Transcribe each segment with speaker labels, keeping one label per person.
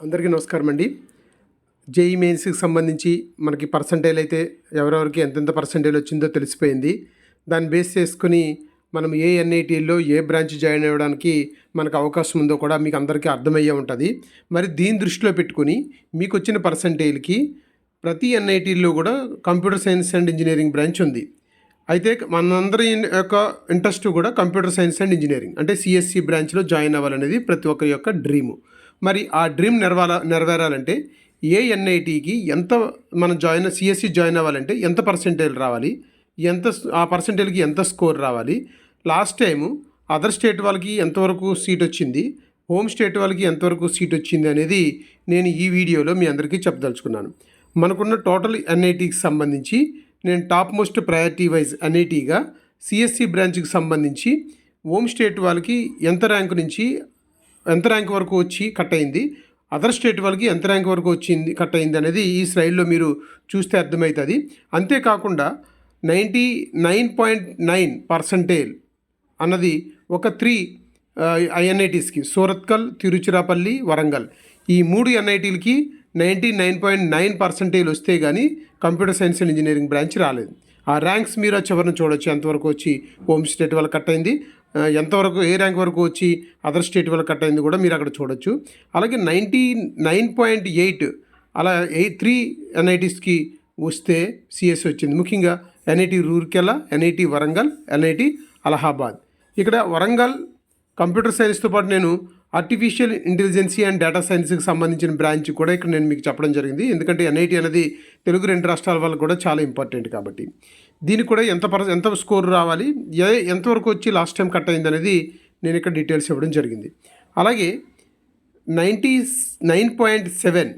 Speaker 1: అందరికీ నమస్కారం అండి. జేఈ మెయిన్స్కి సంబంధించి మనకి పర్సంటేజ్ అయితే ఎవరెవరికి ఎంతెంత పర్సంటేజ్ వచ్చిందో తెలిసిపోయింది. దాన్ని బేస్ చేసుకుని మనం ఏ ఎన్ఐటీలో ఏ బ్రాంచ్ జాయిన్ అవ్వడానికి మనకు అవకాశం ఉందో కూడా మీకు అందరికీ అర్థమయ్యే ఉంటుంది. మరి దీన్ని దృష్టిలో పెట్టుకుని మీకు వచ్చిన పర్సంటేజ్కి ప్రతి ఎన్ఐటీలో కూడా computer science and engineering branch ఉంది. అయితే మనందరి యొక్క ఇంట్రెస్ట్ కూడా కంప్యూటర్ సైన్స్ అండ్ ఇంజనీరింగ్ అంటే సిఎస్సి బ్రాంచ్లో జాయిన్ అవ్వాలనేది ప్రతి ఒక్కరి యొక్క డ్రీము. మరి ఆ డ్రీమ్ నెరవేరాలంటే ఏ ఎన్ఐటీకి ఎంత మనం సిఎస్సి జాయిన్ అవ్వాలంటే ఎంత పర్సెంటేజ్ రావాలి, ఆ పర్సెంటేజ్కి ఎంత స్కోర్ రావాలి, లాస్ట్ టైము అదర్ స్టేట్ వాళ్ళకి ఎంతవరకు సీట్ వచ్చింది, హోమ్ స్టేట్ వాళ్ళకి ఎంతవరకు సీట్ వచ్చింది అనేది నేను ఈ వీడియోలో మీ అందరికీ చెప్పదలుచుకున్నాను. మనకున్న టోటల్ ఎన్ఐటీకి సంబంధించి నేను టాప్ మోస్ట్ ప్రయారిటీ వైజ్ ఎన్ఐటీగా సిఎస్సి బ్రాంచ్కి సంబంధించి హోమ్ స్టేట్ వాళ్ళకి ఎంత ర్యాంక్ వరకు వచ్చి కట్ అయింది, అదర్ స్టేట్ వాళ్ళకి ఎంత ర్యాంక్ వరకు కట్ అయింది అనేది ఈ స్లైడ్లో మీరు చూస్తే అర్థమవుతుంది. అంతేకాకుండా 99.9% అన్నది ఒక 3 ఎన్ఐటీస్కి సూరత్కల్, తిరుచిరాపల్లి, వరంగల్ ఈ 3 ఎన్ఐటీలకి 99.9% వస్తే కానీ computer science and engineering branch రాలేదు. ఆ ర్యాంక్స్ మీరు చివరిని చూడొచ్చు, ఎంతవరకు వచ్చి హోమ్ స్టేట్ వాళ్ళకి కట్ అయింది, ఎంతవరకు ఏ ర్యాంక్ వరకు వచ్చి అదర్ స్టేట్ వాళ్ళకి కట్ అయింది కూడా మీరు అక్కడ చూడొచ్చు. అలాగే 99.8 అలా 3 ఎన్ఐటీస్కి వస్తే సిఎస్ వచ్చింది. ముఖ్యంగా NIT Rourkela, NIT Warangal, NIT Allahabad. ఇక్కడ వరంగల్ కంప్యూటర్ సైన్స్తో పాటు నేను ఆర్టిఫిషియల్ ఇంటెలిజెన్సీ అండ్ డేటా సైన్స్కి సంబంధించిన బ్రాంచ్ కూడా ఇక్కడ నేను మీకు చెప్పడం జరిగింది. ఎందుకంటే ఎన్ఐటి అనేది తెలుగు 2 రాష్ట్రాల వాళ్ళకి కూడా చాలా ఇంపార్టెంట్ కాబట్టి దీనికి కూడా ఎంత స్కోర్ రావాలి, ఎంతవరకు వచ్చి లాస్ట్ టైం కట్ అయింది అనేది నేను ఇక్కడ డీటెయిల్స్ ఇవ్వడం జరిగింది. అలాగే 99.7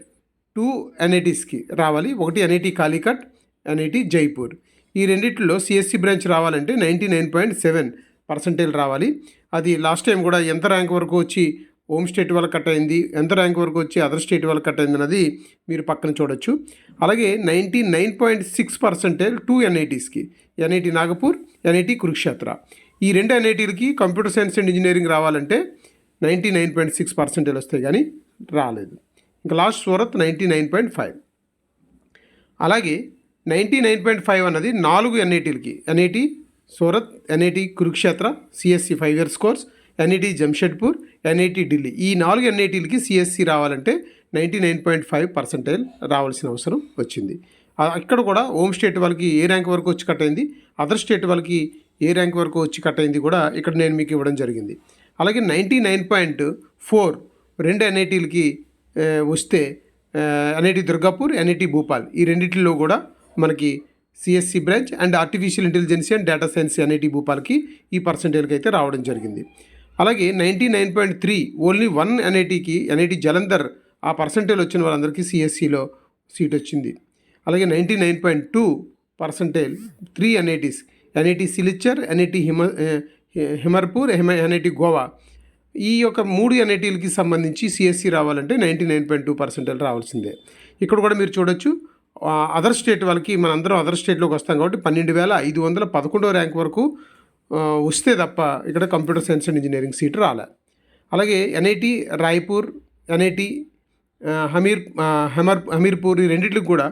Speaker 1: 2 ఎన్ఐటీస్కి రావాలి. ఒకటి ఎన్ఐటి కాలికట్, ఎన్ఐటి జైపూర్. ఈ రెండిట్లో సిఎస్సి బ్రాంచ్ రావాలంటే 99.7% రావాలి. అది లాస్ట్ టైం కూడా ఎంత ర్యాంక్ వరకు వచ్చి హోమ్ స్టేట్ వాళ్ళకి కట్ అయింది, ఎంత ర్యాంక్ వరకు వచ్చి అదర్ స్టేట్ వాళ్ళకి కట్ అయింది అన్నది మీరు పక్కన చూడొచ్చు. అలాగే 99.6% 2 ఎన్ఐటీస్కి, ఎన్ఐటి నాగపూర్, ఎన్ఐటి కురుక్షేత్ర. ఈ 2 ఎన్ఐటీలకి కంప్యూటర్ సైన్స్ అండ్ ఇంజనీరింగ్ రావాలంటే 99.6% వస్తాయి కానీ రాలేదు. ఇంకా లాస్ట్ సూరత్ 99.5. అలాగే 99.5 అన్నది 4 ఎన్ఐటీలకి, N I T Surat, N I T Kurukshetra C S E 5 years course, N I T Jamshedpur, N I T Delhi. ఈ 4 ఎన్ఐటీలకి సిఎస్సి రావాలంటే 99.5% రావాల్సిన అవసరం వచ్చింది. ఇక్కడ కూడా హోమ్ స్టేట్ వాళ్ళకి ఏ ర్యాంక్ వరకు వచ్చి కట్ అయింది, అదర్ స్టేట్ వాళ్ళకి ఏ ర్యాంక్ వరకు వచ్చి కట్ అయింది కూడా ఇక్కడ నేను మీకు ఇవ్వడం జరిగింది. అలాగే 99.4 2 ఎన్ఐటీలకి వస్తే ఎన్ఐటి దుర్గాపూర్, ఎన్ఐటి భూపాల్ ఈ రెండింటిలో కూడా మనకి C S E branch and artificial intelligence and data science N I T భూపాల్కి ఈ పర్సంటేజ్కి అయితే రావడం జరిగింది. అలాగే 99.3 ఓన్లీ 1 ఎన్ఐటికి, ఎన్ఐటి జలంధర్ ఆ పర్సంటేజ్ వచ్చిన వాళ్ళందరికీ సిఎస్సిలో సీట్ వచ్చింది. అలాగే 99.2% 3 ఎన్ఐటీస్, N I T Silchar, N I T Hamirpur, N I T Goa ఈ యొక్క 3 ఎన్ఐటీలకి సంబంధించి సిఎస్సి రావాలంటే 99.2% రావాల్సిందే. ఇక్కడ కూడా మీరు చూడొచ్చు అదర్ స్టేట్ వాళ్ళకి, మనందరం అదర్ స్టేట్లోకి వస్తాం కాబట్టి 12,511 ర్యాంక్ వరకు వస్తే తప్ప ఇక్కడ computer science and engineering seat రాలే. అలాగే ఎన్ఐటి రాయ్పూర్, ఎన్ఐటి హమీర్పూర్ ఈ రెండింటికి కూడా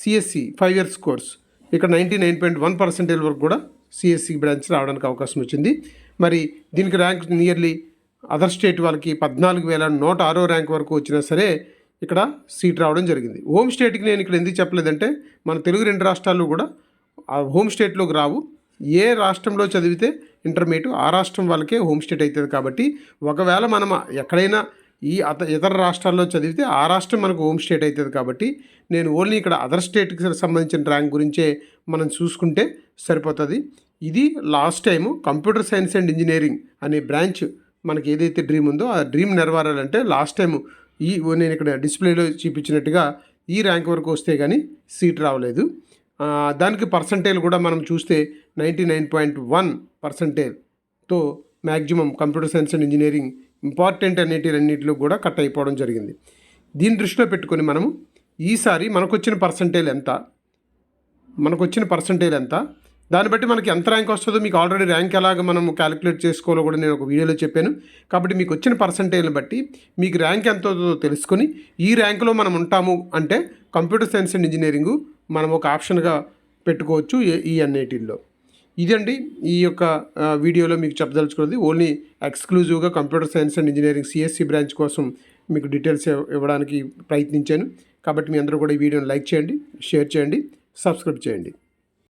Speaker 1: సిఎస్సి 5 ఇయర్స్ కోర్స్ ఇక్కడ 99.1% వరకు కూడా సిఎస్సి బ్రాంచ్ రావడానికి అవకాశం వచ్చింది. మరి దీనికి ర్యాంక్ నియర్లీ అదర్ స్టేట్ వాళ్ళకి 14,106 ర్యాంక్ వరకు వచ్చినా సరే ఇక్కడ సీట్ రావడం జరిగింది. హోమ్ స్టేట్కి నేను ఇక్కడ ఎందుకు చెప్పలేదంటే మన తెలుగు 2 రాష్ట్రాల్లో కూడా ఆ హోమ్ స్టేట్లోకి రావు. ఏ రాష్ట్రంలో చదివితే ఇంటర్మీడియట్ ఆ రాష్ట్రం వాళ్ళకే హోమ్ స్టేట్ అవుతుంది. కాబట్టి ఒకవేళ మనం ఎక్కడైనా ఇతర రాష్ట్రాల్లో చదివితే ఆ రాష్ట్రం మనకు హోమ్ స్టేట్ అవుతుంది. కాబట్టి నేను ఓన్లీ ఇక్కడ అదర్ స్టేట్కి సంబంధించిన ర్యాంక్ గురించే మనం చూసుకుంటే సరిపోతుంది. ఇది last time computer science and engineering అనే బ్రాంచ్ మనకి ఏదైతే డ్రీమ్ ఉందో ఆ డ్రీమ్ నెరవేరాలంటే లాస్ట్ టైము నేను ఇక్కడ డిస్ప్లేలో చూపించినట్టుగా ఈ ర్యాంక్ వరకు వస్తే కానీ సీట్ రావలేదు. దానికి పర్సంటేజ్ కూడా మనం చూస్తే 99.1%తో maximum computer science and engineering important అన్నిటిలో కూడా కట్ అయిపోవడం జరిగింది. దీన్ని దృష్టిలో పెట్టుకొని మనము ఈసారి మనకొచ్చిన పర్సంటేజ్ ఎంత, దాన్ని బట్టి మనకి ఎంత ర్యాంక్ వస్తుందో మీకు ఆల్రెడీ ర్యాంక్ ఎలాగ మనం క్యాలిక్యులేట్ చేసుకోవాలో కూడా నేను ఒక వీడియోలో చెప్పాను. కాబట్టి మీకు వచ్చిన పర్సంటేజ్ని బట్టి మీకు ర్యాంక్ ఎంత అవుతుందో తెలుసుకొని ఈ ర్యాంకులో మనం ఉంటాము అంటే కంప్యూటర్ సైన్స్ అండ్ ఇంజనీరింగు మనం ఒక ఆప్షన్గా పెట్టుకోవచ్చు ఈ ఎన్ఐటీల్లో. ఇదండి ఈ యొక్క వీడియోలో మీకు చెప్పదలుచుకున్నది. ఓన్లీ ఎక్స్క్లూజివ్గా computer science and engineering CSC branch కోసం మీకు డీటెయిల్స్ ఇవ్వడానికి ప్రయత్నించాను. కాబట్టి మీ అందరూ కూడా ఈ వీడియోని లైక్ చేయండి, షేర్ చేయండి, సబ్స్క్రైబ్ చేయండి.